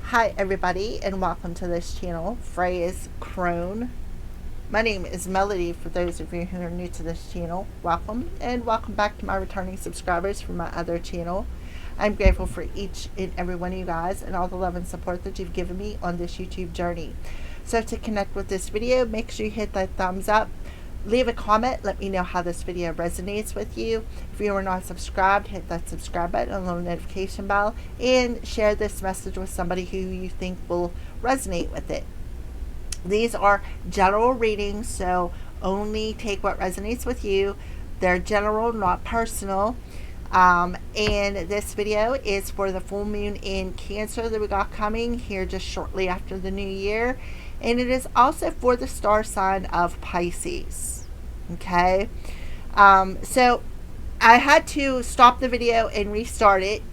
Hi everybody and welcome to this channel, Freya's Crone. My name is Melody for those of you who are new to this channel. Welcome and welcome back to my returning subscribers from my other channel. I'm grateful for each and every one of you guys and all the love and support that you've given me on this YouTube journey. So to connect with this video, make sure you hit that thumbs up. Leave a comment, let me know how this video resonates with you. If you are not subscribed, hit that subscribe button and the little notification bell, and share this message with somebody who you think will resonate with it. These are general readings, so only take what resonates with you. They're general, not personal. And this video is for the full moon in Cancer that we got coming here just shortly after the new year. And it is also for the star sign of Pisces. Okay. So I had to stop the video and restart it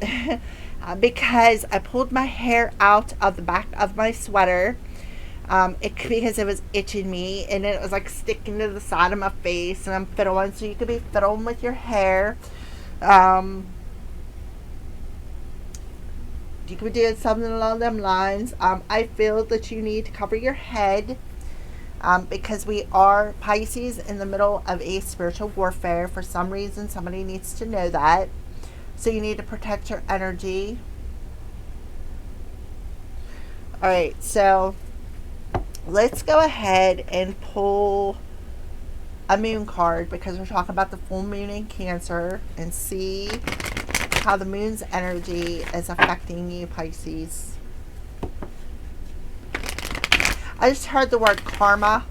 because I pulled my hair out of the back of my sweater. Because it was itching me and it was like sticking to the side of my face, and I'm fiddling, so you could be fiddling with your hair. You could be doing something along them lines. I feel that you need to cover your head because we are Pisces in the middle of a spiritual warfare. For some reason, somebody needs to know that. So you need to protect your energy. All right, so let's go ahead and pull a moon card because we're talking about the full moon in Cancer, and see how the moon's energy is affecting you, Pisces. I just heard the word karma,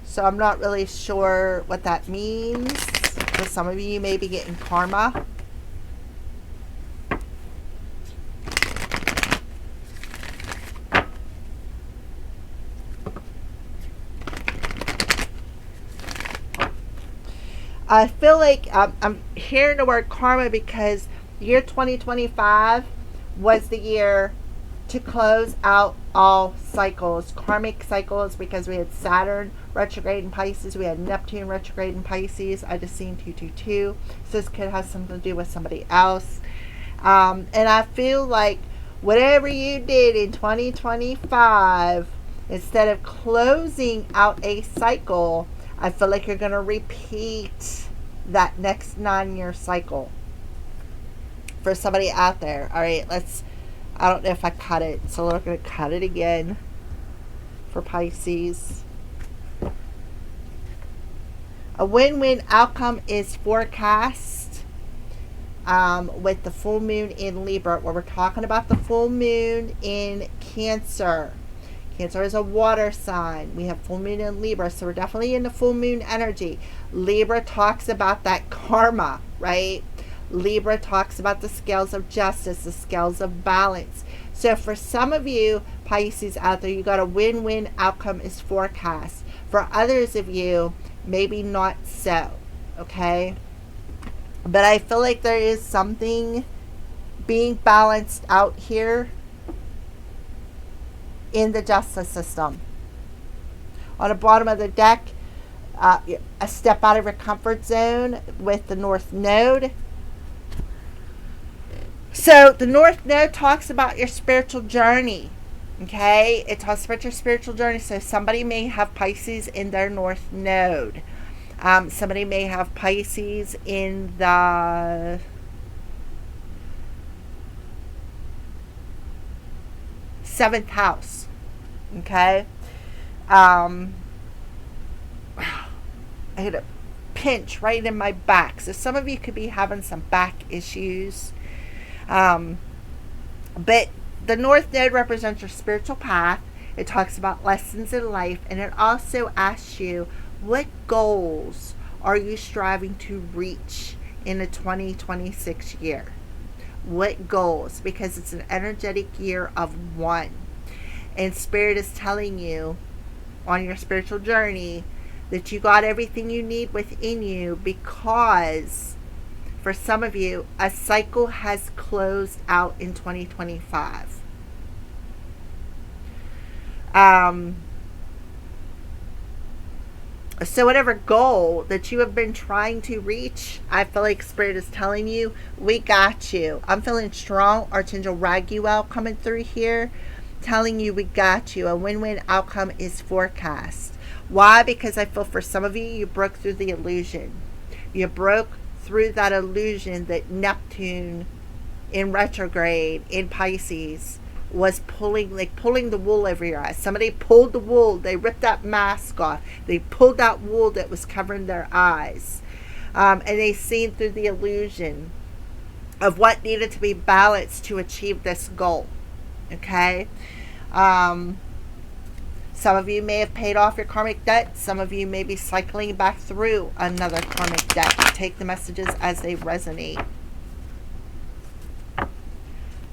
so I'm not really sure what that means, but some of you may be getting karma. I feel like I'm hearing the word karma because the year 2025 was the year to close out all cycles, karmic cycles, because we had Saturn retrograde in Pisces, we had Neptune retrograde in Pisces. I just seen 222, so this could have something to do with somebody else. And I feel like whatever you did in 2025, instead of closing out a cycle, I feel like you're going to repeat that next 9-year cycle for somebody out there. All right, I don't know if I cut it, so we're going to cut it again for Pisces. A win-win outcome is forecast with the full moon in Libra, where we're talking about the full moon in Cancer. Cancer is a water sign. We have full moon in Libra, so we're definitely in the full moon energy. Libra talks about that karma, right? Libra talks about the scales of justice, the scales of balance. So for some of you Pisces out there, you got a win-win outcome is forecast. For others of you, maybe not so, okay? But I feel like there is something being balanced out here in the justice system. On the bottom of the deck, a step out of your comfort zone with the North Node. So the North Node talks about your spiritual journey. Okay, it talks about your spiritual journey. So somebody may have Pisces in their North Node. Somebody may have Pisces in the seventh house. Okay. I had a pinch right in my back. So some of you could be having some back issues. But the North Node represents your spiritual path. It talks about lessons in life, and it also asks you, what goals are you striving to reach in the 2026 year? What goals? Because it's an energetic year of one. And Spirit is telling you on your spiritual journey that you got everything you need within you, because for some of you, a cycle has closed out in 2025. So whatever goal that you have been trying to reach, I feel like Spirit is telling you, we got you. I'm feeling strong. Archangel Raguel coming through here, telling you we got you. A win-win outcome is forecast. Why? Because I feel for some of you, you broke through the illusion. You broke through that illusion that Neptune in retrograde in Pisces was pulling the wool over your eyes. Somebody pulled the wool. They ripped that mask off. They pulled that wool that was covering their eyes. And they seen through the illusion of what needed to be balanced to achieve this goal. Okay? Some of you may have paid off your karmic debt. Some of you may be cycling back through another karmic debt. Take the messages as they resonate.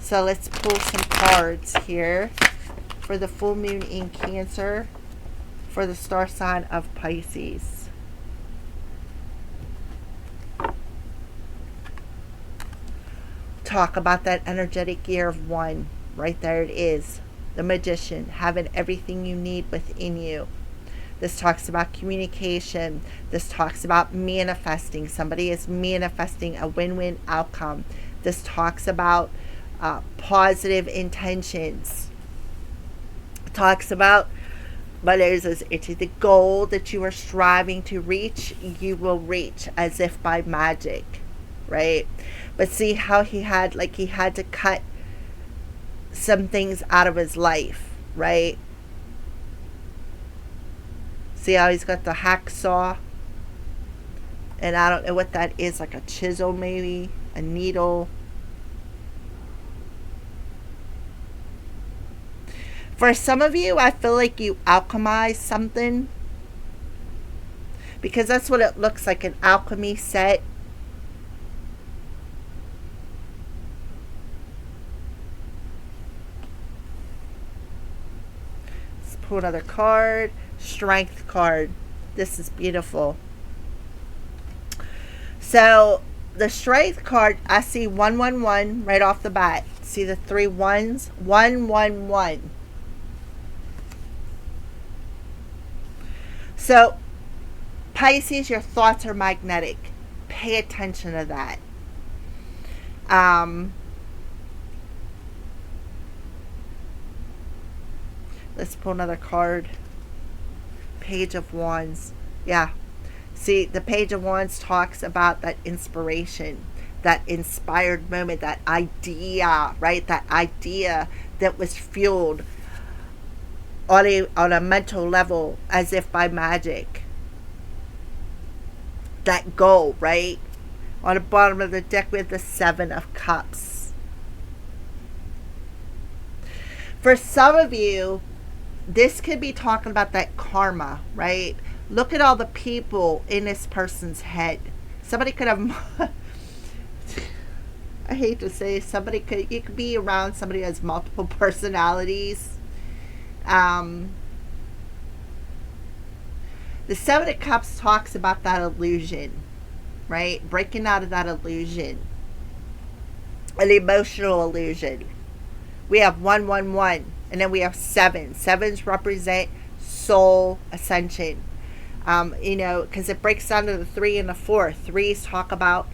So let's pull some cards here for the full moon in Cancer for the star sign of Pisces. Talk about that energetic year of one. Right there it is. The Magician, having everything you need within you. This talks about communication. This talks about manifesting. Somebody is manifesting a win-win outcome. This talks about positive intentions. It talks about it's the goal that you are striving to reach, you will reach as if by magic, right? But see how he had to cut some things out of his life, right? See how he's got the hacksaw, and I don't know what that is, like a chisel maybe, a needle. For some of you, I feel like you alchemize something, because that's what it looks like, an alchemy set. Let's pull another card. Strength card. This is beautiful. So the Strength card, I see 111 right off the bat. See the 3 ones? 111. So, Pisces, your thoughts are magnetic. Pay attention to that. Let's pull another card. Page of Wands. Yeah. See, the Page of Wands talks about that inspiration, that inspired moment, that idea, right? That idea that was fueled on a mental level as if by magic. That goal, right? On the bottom of the deck we have the 7 of Cups. For some of you, this could be talking about that karma, right? Look at all the people in this person's head. Somebody could have I hate to say, you could be around somebody who has multiple personalities. The 7 of Cups talks about that illusion, right? Breaking out of that illusion. An emotional illusion. We have 111, and then we have 7. 7s represent soul ascension. Because it breaks down to the 3 and the 4. 3s talk about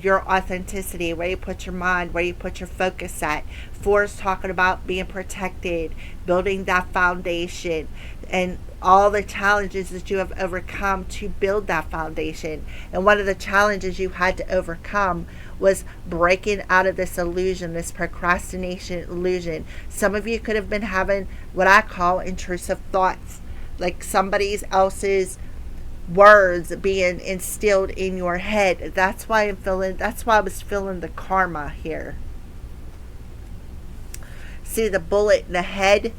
your authenticity, where you put your mind, where you put your focus at. 4s talking about being protected, building that foundation, and all the challenges that you have overcome to build that foundation. And one of the challenges you had to overcome was breaking out of this illusion, this procrastination illusion. Some of you could have been having what I call intrusive thoughts, like somebody else's words being instilled in your head. That's why I was feeling the karma here. See the bullet in the head?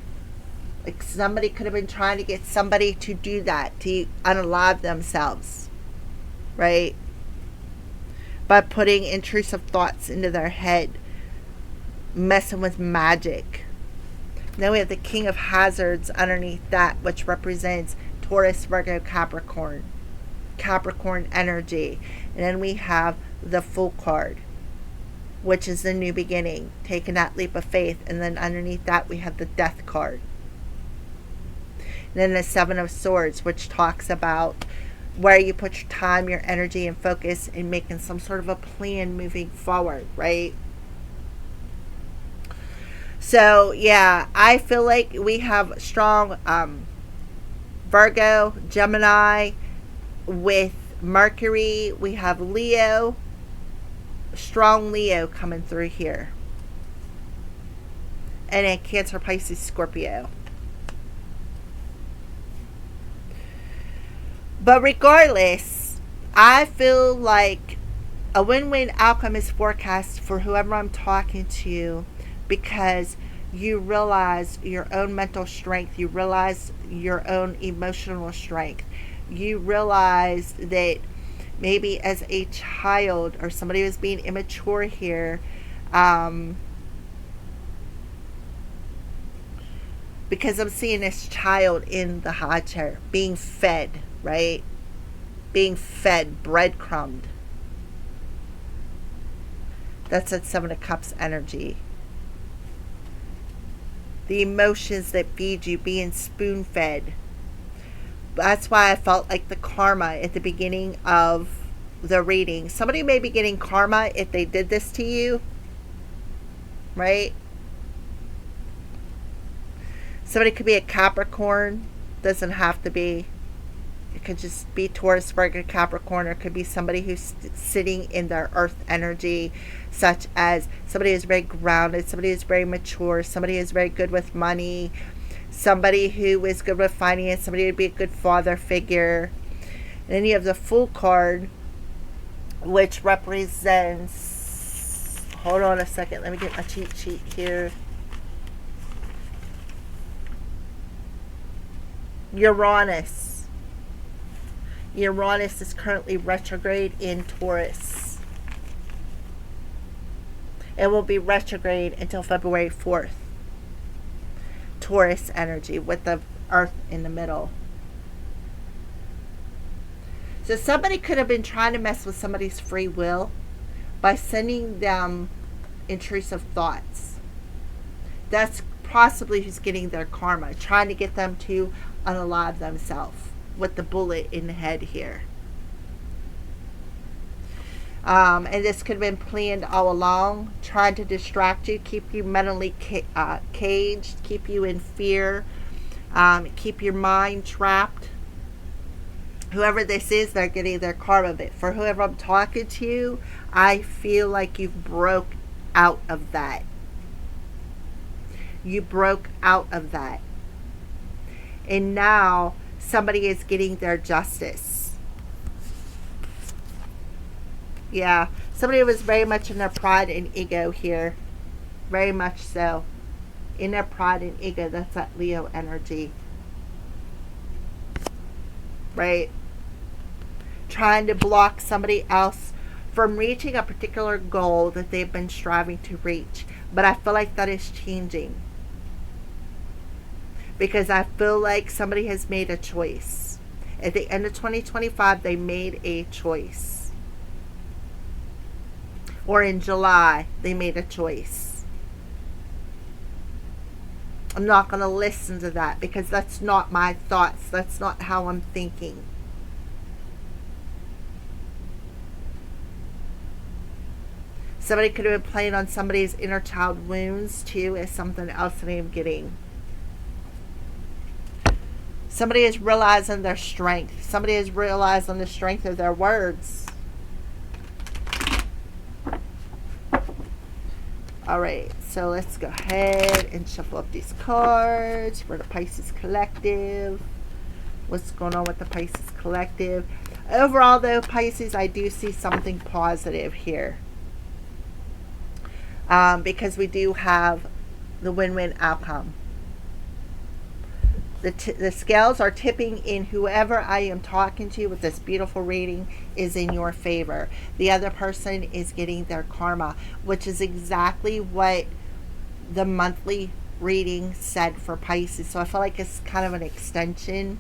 Like somebody could have been trying to get somebody to do that, to unalive themselves, right? By putting intrusive thoughts into their head, messing with magic. Then we have the King of Hazards underneath that, which represents Taurus, Virgo, Capricorn energy. And then we have the Fool card, which is the new beginning, taking that leap of faith. And then underneath that we have the Death card. Then the Seven of Swords, which talks about where you put your time, your energy, and focus in making some sort of a plan moving forward, right? So, yeah, I feel like we have strong Virgo, Gemini with Mercury. We have Leo, strong Leo coming through here. And then Cancer, Pisces, Scorpio. But regardless, I feel like a win-win outcome is forecast for whoever I'm talking to, because you realize your own mental strength, you realize your own emotional strength, you realize that maybe as a child or somebody who's being immature here, because I'm seeing this child in the high chair being fed, right? Being fed, breadcrumbed. That's that Seven of Cups energy. The emotions that feed you, being spoon fed. That's why I felt like the karma at the beginning of the reading. Somebody may be getting karma if they did this to you, right? Somebody could be a Capricorn, doesn't have to be. It could just be Taurus, Virgo, Capricorn, or it could be somebody who's sitting in their earth energy, such as somebody who's very grounded, somebody who's very mature, somebody who's very good with money, somebody who is good with finance, somebody who would be a good father figure. And then you have the Fool card, which represents, hold on a second, let me get my cheat sheet here. Uranus. Uranus is currently retrograde in Taurus. It will be retrograde until February 4th. Taurus energy with the Earth in the middle. So somebody could have been trying to mess with somebody's free will by sending them intrusive thoughts. That's possibly who's getting their karma, trying to get them to unalive themselves with the bullet in the head here. And this could have been planned all along, trying to distract you, keep you mentally caged, keep you in fear, keep your mind trapped. Whoever this is, they're getting their karma. But for whoever I'm talking to, I feel like you've broke out of that. You broke out of that. And now somebody is getting their justice. Yeah, somebody was very much in their pride and ego here. Very much so. In their pride and ego, that's that Leo energy. Right? Trying to block somebody else from reaching a particular goal that they've been striving to reach. But I feel like that is changing. Because I feel like somebody has made a choice. At the end of 2025, they made a choice. Or in July, they made a choice. I'm not going to listen to that because that's not my thoughts. That's not how I'm thinking. Somebody could have been playing on somebody's inner child wounds too as something else that I'm getting. Somebody is realizing their strength. Somebody is realizing the strength of their words. Alright, so let's go ahead and shuffle up these cards for the Pisces Collective. What's going on with the Pisces Collective? Overall, though, Pisces, I do see something positive here. Because we do have the win-win outcome. The scales are tipping in whoever I am talking to with this beautiful reading is in your favor. The other person is getting their karma, which is exactly what the monthly reading said for Pisces. So I feel like it's kind of an extension.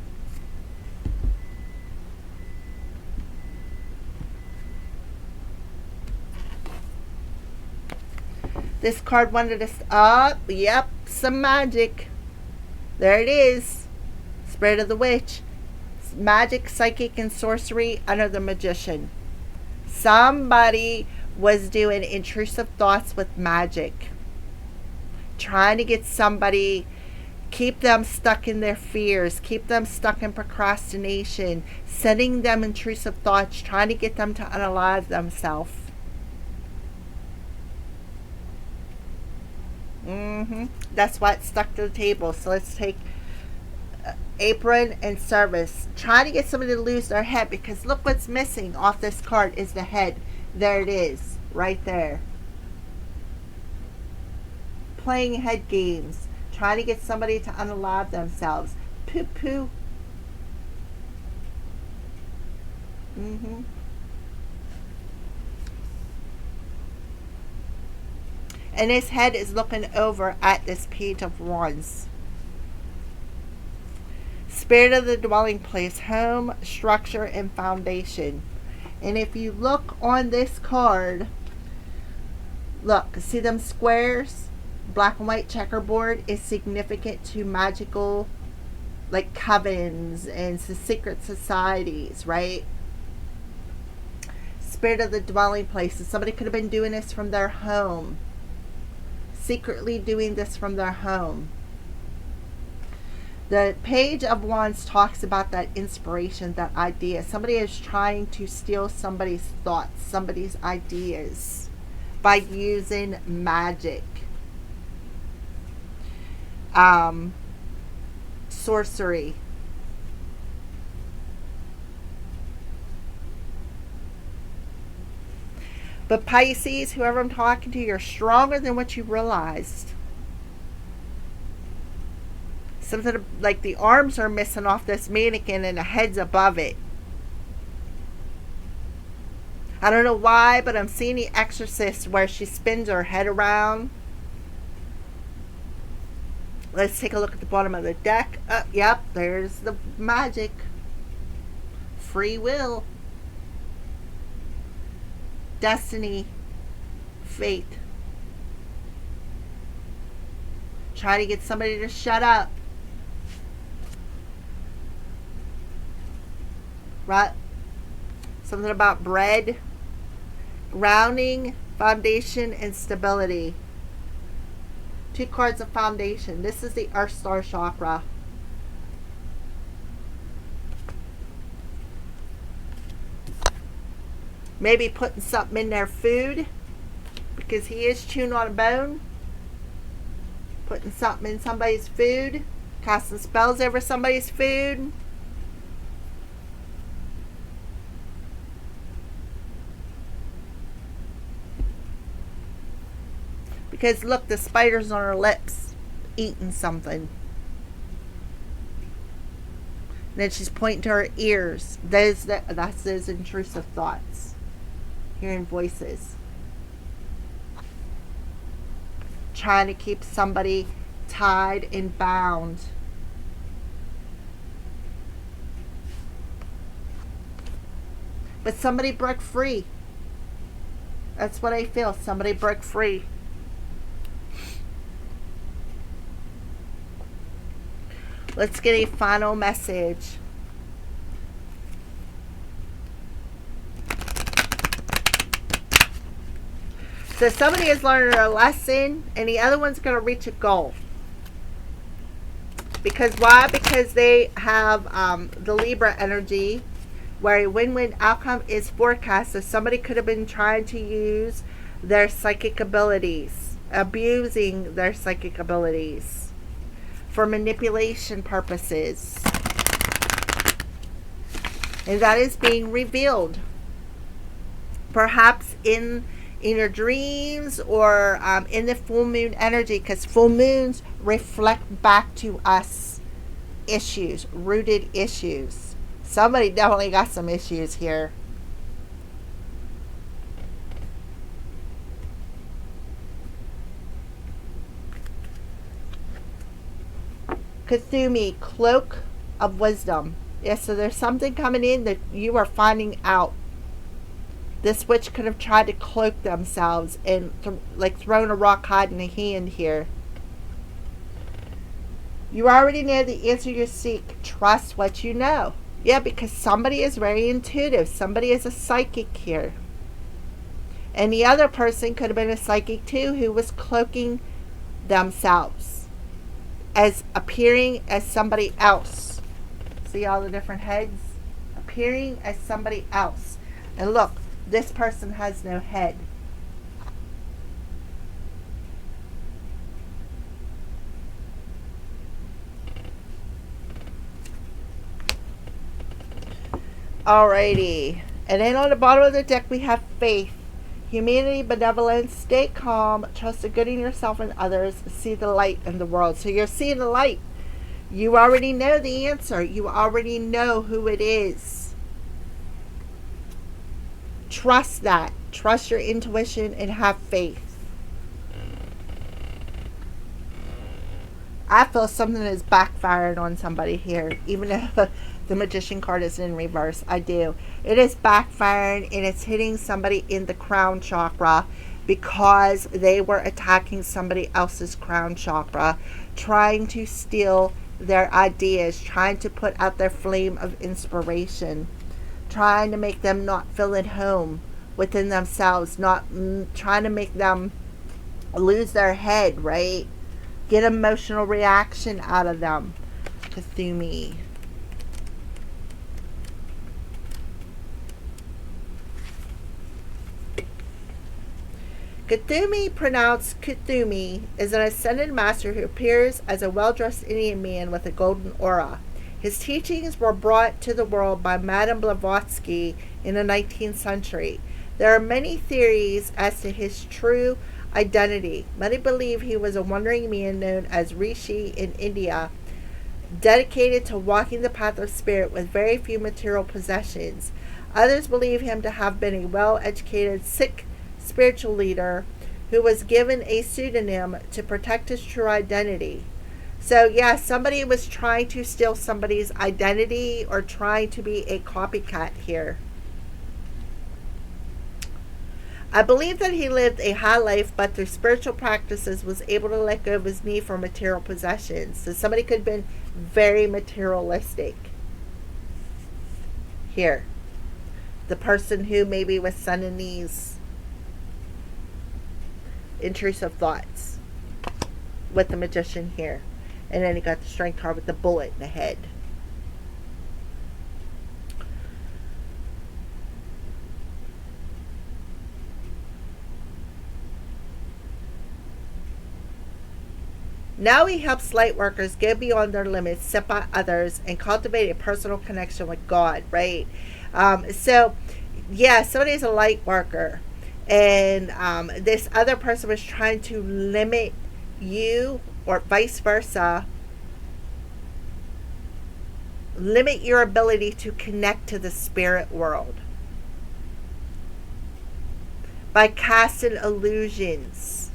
This card wanted us up. Yep, some magic. There it is. Spirit of the witch. Magic, psychic, and sorcery under the magician. Somebody was doing intrusive thoughts with magic. Trying to get somebody, keep them stuck in their fears, keep them stuck in procrastination, sending them intrusive thoughts, trying to get them to unalive themselves. That's why it's stuck to the table. So let's take apron and service. Trying to get somebody to lose their head, because look what's missing off this card is the head. There it is, right there. Playing head games. Trying to get somebody to unalive themselves. Poo poo. And his head is looking over at this Page of Wands. Spirit of the dwelling place, home, structure, and foundation. And if you look on this card, look, see them squares? Black and white checkerboard is significant to magical, like covens and secret societies, right? Spirit of the dwelling places. Somebody could have been doing this from their home. Secretly doing this from their home. The Page of Wands talks about that inspiration, that idea. Somebody is trying to steal somebody's thoughts, somebody's ideas by using magic. Sorcery. But Pisces, whoever I'm talking to, you're stronger than what you realized. Something like the arms are missing off this mannequin and the head's above it. I don't know why, but I'm seeing The Exorcist where she spins her head around. Let's take a look at the bottom of the deck. Yep, there's the magic. Free will. Destiny. Fate. Try to get somebody to shut up. Right? Something about bread. Grounding, foundation, and stability. 2 cards of foundation. This is the Earth Star Chakra. Maybe putting something in their food, because he is chewing on a bone. Putting something in somebody's food. Casting spells over somebody's food. Because look, the spider's on her lips eating something. And then she's pointing to her ears. That's those intrusive thoughts. Hearing voices. Trying to keep somebody tied and bound. But somebody broke free. That's what I feel. Somebody broke free. Let's get a final message. So somebody is learning a lesson and the other one's going to reach a goal. Because why? Because they have the Libra energy where a win-win outcome is forecast. So somebody could have been trying to use their psychic abilities, abusing their psychic abilities for manipulation purposes. And that is being revealed. Perhaps in your dreams or in the full moon energy, because full moons reflect back to us issues, rooted issues. Somebody definitely got some issues here. Kathumi, cloak of wisdom. Yes, so there's something coming in that you are finding out. This witch could have tried to cloak themselves and like thrown a rock hiding a hand here. You already know the answer you seek. Trust what you know. Yeah, because somebody is very intuitive. Somebody is a psychic here. And the other person could have been a psychic too, who was cloaking themselves as appearing as somebody else. See all the different heads? Appearing as somebody else. And look, this person has no head. Alrighty. And then on the bottom of the deck we have faith. Humanity, benevolence, stay calm, trust the good in yourself and others, see the light in the world. So you're seeing the light. You already know the answer. You already know who it is. Trust that. Trust your intuition and have faith. I feel something is backfiring on somebody here, even if the Magician card is in reverse. I do. It is backfiring and it's hitting somebody in the crown chakra because they were attacking somebody else's crown chakra, trying to steal their ideas, trying to put out their flame of inspiration, trying to make them not feel at home within themselves, not trying to make them lose their head, right? Get emotional reaction out of them. Cthulhu. Cthulhu, pronounced Cthulhu, is an ascended master who appears as a well-dressed Indian man with a golden aura. His teachings were brought to the world by Madame Blavatsky in the 19th century. There are many theories as to his true identity. Many believe he was a wandering man known as Rishi in India, dedicated to walking the path of spirit with very few material possessions. Others believe him to have been a well-educated Sikh spiritual leader who was given a pseudonym to protect his true identity. So yeah, somebody was trying to steal somebody's identity or trying to be a copycat here. I believe that he lived a high life, but through spiritual practices was able to let go of his need for material possessions. So somebody could have been very materialistic here. The person who maybe was sending these intrusive thoughts with the Magician here. And then he got the Strength card with the bullet in the head. Now he helps light workers go beyond their limits, set by others, and cultivate a personal connection with God, right? So, yeah, somebody's a light worker. And this other person was trying to limit you, or vice versa, limit your ability to connect to the spirit world by casting illusions.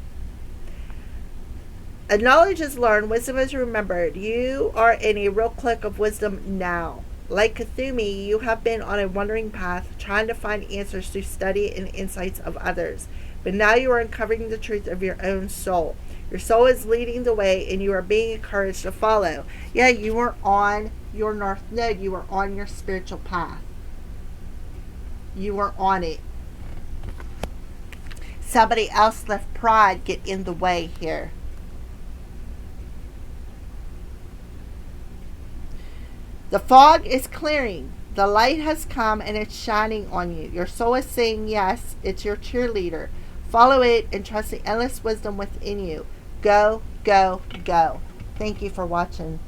A knowledge is learned, wisdom is remembered. You are in a real clique of wisdom now. Like Cthulhu, you have been on a wandering path, trying to find answers through study and insights of others. But now you are uncovering the truth of your own soul. Your soul is leading the way, and you are being encouraged to follow. Yeah, you are on your North Node. You are on your spiritual path. You are on it. Somebody else left pride get in the way here. The fog is clearing. The light has come and it's shining on you. Your soul is saying yes. It's your cheerleader. Follow it and trust the endless wisdom within you. Go, go, go. Thank you for watching.